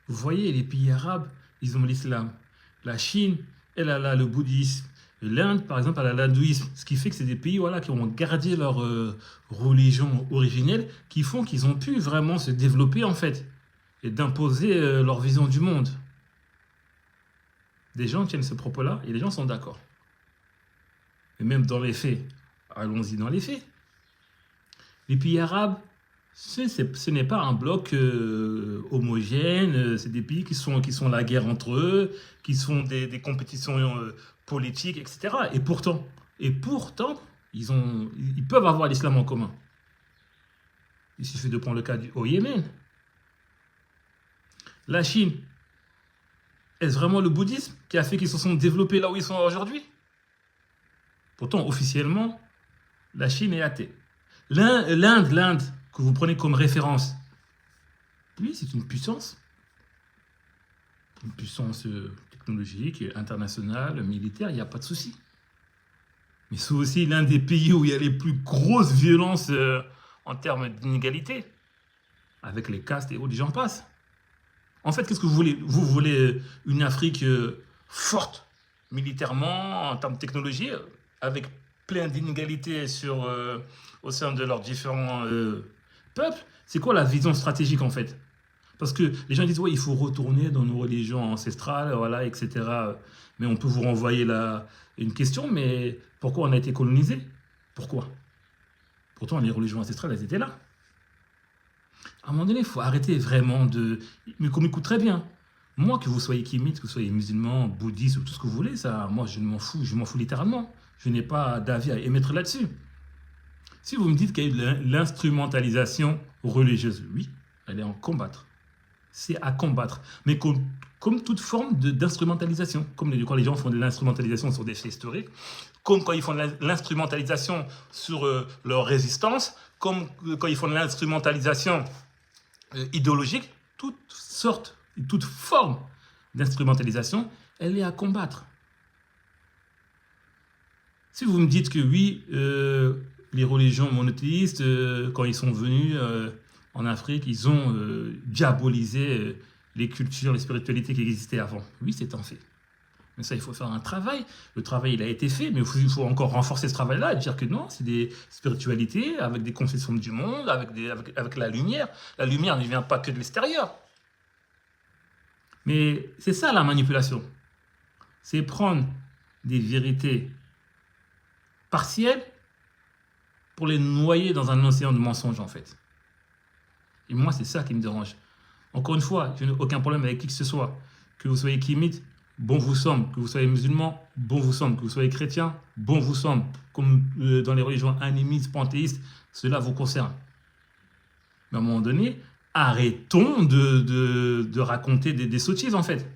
Vous voyez, les pays arabes, ils ont l'islam. La Chine, elle a le bouddhisme. L'Inde, par exemple, elle a l'hindouisme. Ce qui fait que c'est des pays voilà, qui ont gardé leur religion originelle, qui font qu'ils ont pu vraiment se développer, en fait, et d'imposer leur vision du monde. Des gens tiennent ce propos-là et les gens sont d'accord. Et même dans les faits, allons-y dans les faits. Les pays arabes, ce n'est pas un bloc homogène, c'est des pays qui sont la guerre entre eux, qui sont des compétitions politiques, etc. Et pourtant, ils peuvent avoir l'islam en commun. Il suffit de prendre le cas au Yémen. La Chine, est-ce vraiment le bouddhisme qui a fait qu'ils se sont développés là où ils sont aujourd'hui? Pourtant, officiellement, la Chine est athée. L'Inde, que vous prenez comme référence, oui, c'est une puissance technologique, internationale, militaire, il n'y a pas de souci. Mais c'est aussi l'un des pays où il y a les plus grosses violences en termes d'inégalité, avec les castes et autres, j'en passe. En fait, qu'est-ce que vous voulez? Vous voulez une Afrique forte militairement, en termes de technologie, avec plein d'inégalités au sein de leurs différents peuples? C'est quoi la vision stratégique en fait? Parce que les gens disent, ouais, il faut retourner dans nos religions ancestrales, voilà, etc. Mais on peut vous renvoyer une question, mais pourquoi on a été colonisé? Pourquoi? Pourtant, les religions ancestrales, elles étaient là. À un moment donné, il faut arrêter vraiment de... Mais qu'on m'écoute très bien. Moi, que vous soyez kémite, que vous soyez musulman, bouddhiste ou tout ce que vous voulez, ça, moi, je m'en fous littéralement. Je n'ai pas d'avis à émettre là-dessus. Si vous me dites qu'il y a eu l'instrumentalisation religieuse, oui, elle est en combattre. C'est à combattre. Mais comme toute forme d'instrumentalisation, comme quand les gens font de l'instrumentalisation sur des faits historiques, comme quand ils font de l'instrumentalisation sur leur résistance, comme quand ils font de l'instrumentalisation idéologique, toute forme d'instrumentalisation, elle est à combattre. Si vous me dites que oui, les religions monothéistes, quand ils sont venus en Afrique, ils ont diabolisé les cultures, les spiritualités qui existaient avant. Oui, c'est un fait. Mais ça, il faut faire un travail. Le travail, il a été fait, mais il faut encore renforcer ce travail-là et dire que non, c'est des spiritualités avec des conceptions du monde, avec la lumière. La lumière ne vient pas que de l'extérieur. Mais c'est ça la manipulation. C'est prendre des vérités partielles pour les noyer dans un océan de mensonges, en fait. Et moi, c'est ça qui me dérange. Encore une fois, je n'ai aucun problème avec qui que ce soit. Que vous soyez kémite, bon vous semble. Que vous soyez musulman, bon vous semble. Que vous soyez chrétien, bon vous semble. Comme dans les religions animistes, panthéistes, cela vous concerne. Mais à un moment donné, arrêtons de raconter des sottises, en fait.